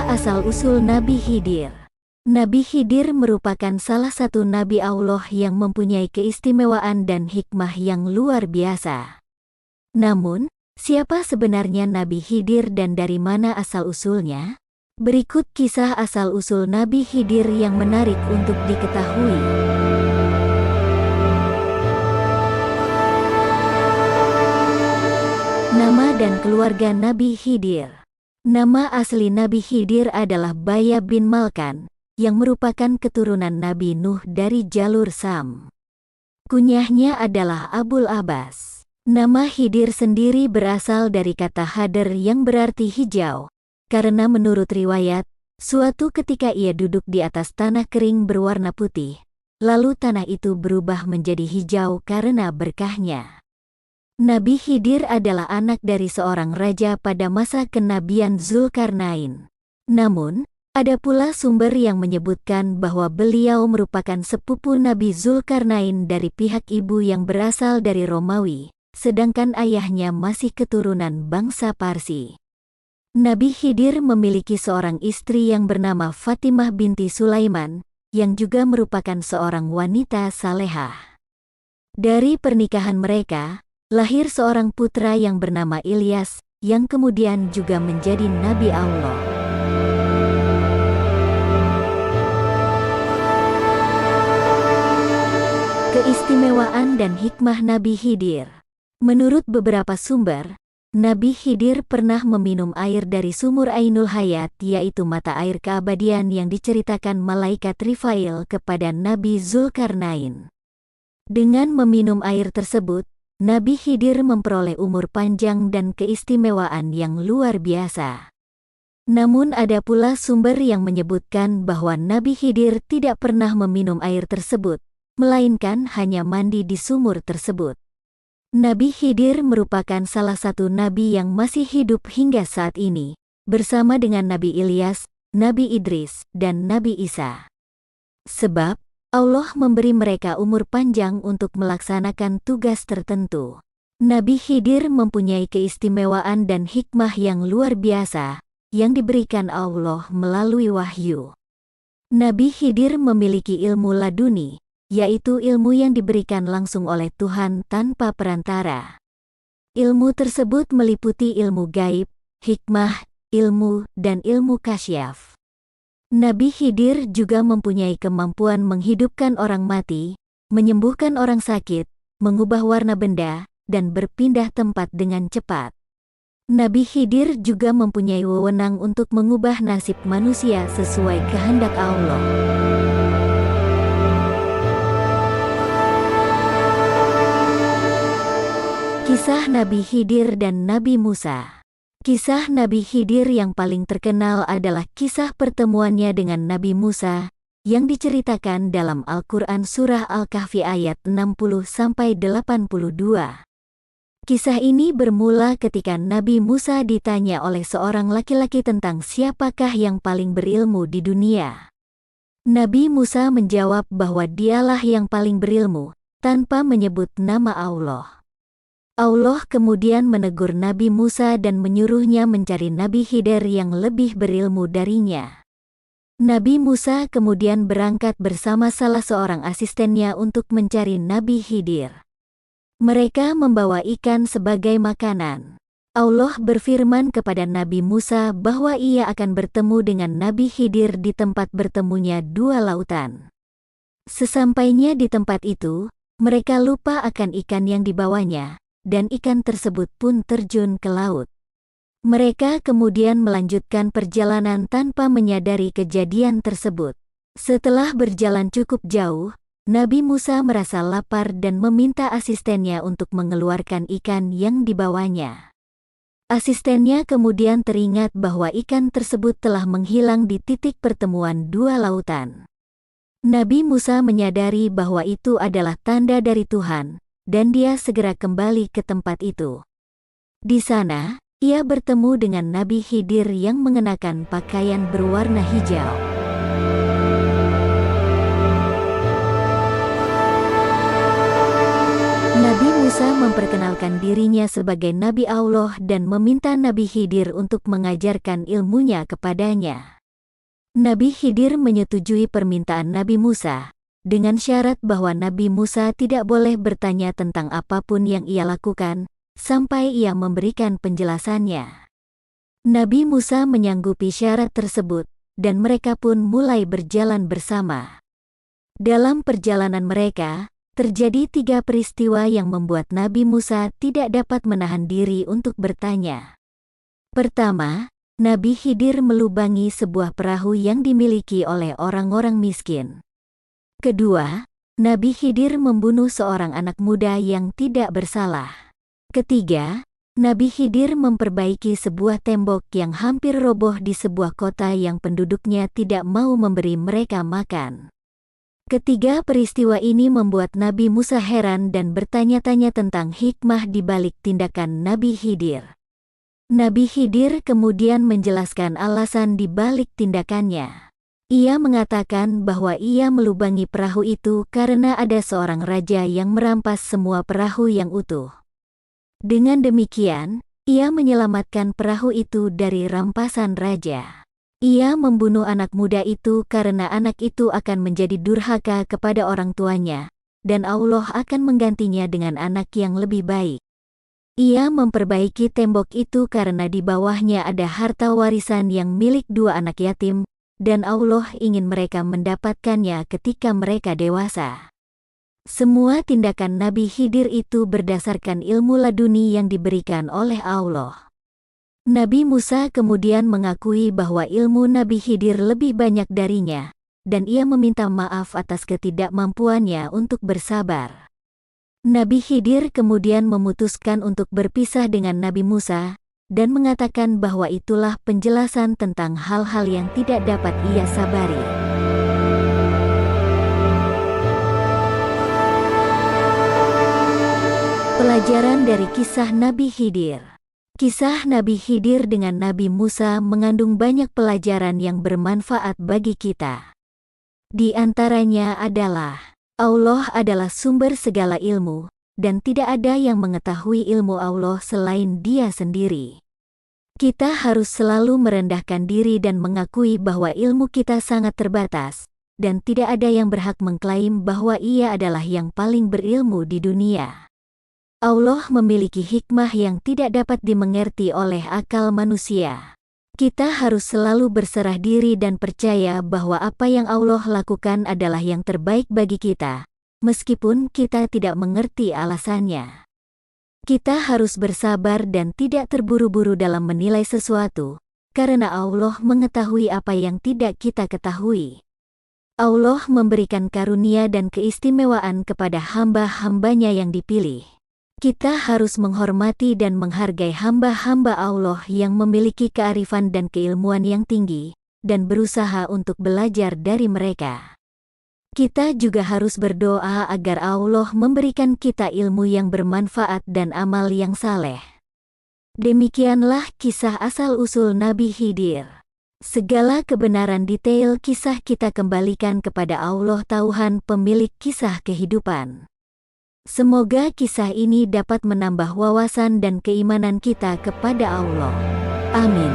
Kisah asal-usul Nabi Khidir. Nabi Khidir merupakan salah satu Nabi Allah yang mempunyai keistimewaan dan hikmah yang luar biasa. Namun, siapa sebenarnya Nabi Khidir dan dari mana asal-usulnya? Berikut kisah asal-usul Nabi Khidir yang menarik untuk diketahui. Nama dan keluarga Nabi Khidir. Nama asli Nabi Khidir adalah Baya bin Malkan, yang merupakan keturunan Nabi Nuh dari jalur Sam. Kunyahnya adalah Abul Abbas. Nama Khidir sendiri berasal dari kata hadar yang berarti hijau, karena menurut riwayat, suatu ketika ia duduk di atas tanah kering berwarna putih, lalu tanah itu berubah menjadi hijau karena berkahnya. Nabi Khidir adalah anak dari seorang raja pada masa kenabian Zulkarnain. Namun, ada pula sumber yang menyebutkan bahwa beliau merupakan sepupu Nabi Zulkarnain dari pihak ibu yang berasal dari Romawi, sedangkan ayahnya masih keturunan bangsa Parsi. Nabi Khidir memiliki seorang istri yang bernama Fatimah binti Sulaiman, yang juga merupakan seorang wanita salehah. Dari pernikahan mereka, lahir seorang putra yang bernama Ilyas, yang kemudian juga menjadi Nabi Allah. Keistimewaan dan hikmah Nabi Khidir. Menurut beberapa sumber, Nabi Khidir pernah meminum air dari sumur Ainul Hayat, yaitu mata air keabadian yang diceritakan malaikat Rifail kepada Nabi Zulkarnain. Dengan meminum air tersebut, Nabi Khidir memperoleh umur panjang dan keistimewaan yang luar biasa. Namun ada pula sumber yang menyebutkan bahwa Nabi Khidir tidak pernah meminum air tersebut, melainkan hanya mandi di sumur tersebut. Nabi Khidir merupakan salah satu nabi yang masih hidup hingga saat ini, bersama dengan Nabi Ilyas, Nabi Idris, dan Nabi Isa. Sebab, Allah memberi mereka umur panjang untuk melaksanakan tugas tertentu. Nabi Khidir mempunyai keistimewaan dan hikmah yang luar biasa, yang diberikan Allah melalui wahyu. Nabi Khidir memiliki ilmu laduni, yaitu ilmu yang diberikan langsung oleh Tuhan tanpa perantara. Ilmu tersebut meliputi ilmu gaib, hikmah, ilmu, dan ilmu kasyaf. Nabi Khidir juga mempunyai kemampuan menghidupkan orang mati, menyembuhkan orang sakit, mengubah warna benda, dan berpindah tempat dengan cepat. Nabi Khidir juga mempunyai wewenang untuk mengubah nasib manusia sesuai kehendak Allah. Kisah Nabi Khidir dan Nabi Musa. Kisah Nabi Khidir yang paling terkenal adalah kisah pertemuannya dengan Nabi Musa, yang diceritakan dalam Al-Quran Surah Al-Kahfi ayat 60-82. Kisah ini bermula ketika Nabi Musa ditanya oleh seorang laki-laki tentang siapakah yang paling berilmu di dunia. Nabi Musa menjawab bahwa dialah yang paling berilmu, tanpa menyebut nama Allah. Allah kemudian menegur Nabi Musa dan menyuruhnya mencari Nabi Khidir yang lebih berilmu darinya. Nabi Musa kemudian berangkat bersama salah seorang asistennya untuk mencari Nabi Khidir. Mereka membawa ikan sebagai makanan. Allah berfirman kepada Nabi Musa bahwa ia akan bertemu dengan Nabi Khidir di tempat bertemunya dua lautan. Sesampainya di tempat itu, mereka lupa akan ikan yang dibawanya, dan ikan tersebut pun terjun ke laut. Mereka kemudian melanjutkan perjalanan tanpa menyadari kejadian tersebut. Setelah berjalan cukup jauh, Nabi Musa merasa lapar dan meminta asistennya untuk mengeluarkan ikan yang dibawanya. Asistennya kemudian teringat bahwa ikan tersebut telah menghilang di titik pertemuan dua lautan. Nabi Musa menyadari bahwa itu adalah tanda dari Tuhan, dan dia segera kembali ke tempat itu. Di sana, ia bertemu dengan Nabi Khidir yang mengenakan pakaian berwarna hijau. Nabi Musa memperkenalkan dirinya sebagai Nabi Allah dan meminta Nabi Khidir untuk mengajarkan ilmunya kepadanya. Nabi Khidir menyetujui permintaan Nabi Musa, dengan syarat bahwa Nabi Musa tidak boleh bertanya tentang apapun yang ia lakukan, sampai ia memberikan penjelasannya. Nabi Musa menyanggupi syarat tersebut, dan mereka pun mulai berjalan bersama. Dalam perjalanan mereka, terjadi 3 peristiwa yang membuat Nabi Musa tidak dapat menahan diri untuk bertanya. Pertama, Nabi Khidir melubangi sebuah perahu yang dimiliki oleh orang-orang miskin. Kedua, Nabi Khidir membunuh seorang anak muda yang tidak bersalah. Ketiga, Nabi Khidir memperbaiki sebuah tembok yang hampir roboh di sebuah kota yang penduduknya tidak mau memberi mereka makan. Ketiga peristiwa ini membuat Nabi Musa heran dan bertanya-tanya tentang hikmah di balik tindakan Nabi Khidir. Nabi Khidir kemudian menjelaskan alasan di balik tindakannya. Ia mengatakan bahwa ia melubangi perahu itu karena ada seorang raja yang merampas semua perahu yang utuh. Dengan demikian, ia menyelamatkan perahu itu dari rampasan raja. Ia membunuh anak muda itu karena anak itu akan menjadi durhaka kepada orang tuanya, dan Allah akan menggantinya dengan anak yang lebih baik. Ia memperbaiki tembok itu karena di bawahnya ada harta warisan yang milik 2 anak yatim, dan Allah ingin mereka mendapatkannya ketika mereka dewasa. Semua tindakan Nabi Khidir itu berdasarkan ilmu laduni yang diberikan oleh Allah. Nabi Musa kemudian mengakui bahwa ilmu Nabi Khidir lebih banyak darinya, dan ia meminta maaf atas ketidakmampuannya untuk bersabar. Nabi Khidir kemudian memutuskan untuk berpisah dengan Nabi Musa, dan mengatakan bahwa itulah penjelasan tentang hal-hal yang tidak dapat ia sabari. Pelajaran dari kisah Nabi Khidir. Kisah Nabi Khidir dengan Nabi Musa mengandung banyak pelajaran yang bermanfaat bagi kita. Di antaranya adalah, Allah adalah sumber segala ilmu, dan tidak ada yang mengetahui ilmu Allah selain Dia sendiri. Kita harus selalu merendahkan diri dan mengakui bahwa ilmu kita sangat terbatas, dan tidak ada yang berhak mengklaim bahwa ia adalah yang paling berilmu di dunia. Allah memiliki hikmah yang tidak dapat dimengerti oleh akal manusia. Kita harus selalu berserah diri dan percaya bahwa apa yang Allah lakukan adalah yang terbaik bagi kita, meskipun kita tidak mengerti alasannya. Kita harus bersabar dan tidak terburu-buru dalam menilai sesuatu, karena Allah mengetahui apa yang tidak kita ketahui. Allah memberikan karunia dan keistimewaan kepada hamba-hambanya yang dipilih. Kita harus menghormati dan menghargai hamba-hamba Allah yang memiliki kearifan dan keilmuan yang tinggi, dan berusaha untuk belajar dari mereka. Kita juga harus berdoa agar Allah memberikan kita ilmu yang bermanfaat dan amal yang saleh. Demikianlah kisah asal-usul Nabi Khidir. Segala kebenaran detail kisah kita kembalikan kepada Allah Tuhan pemilik kisah kehidupan. Semoga kisah ini dapat menambah wawasan dan keimanan kita kepada Allah. Amin.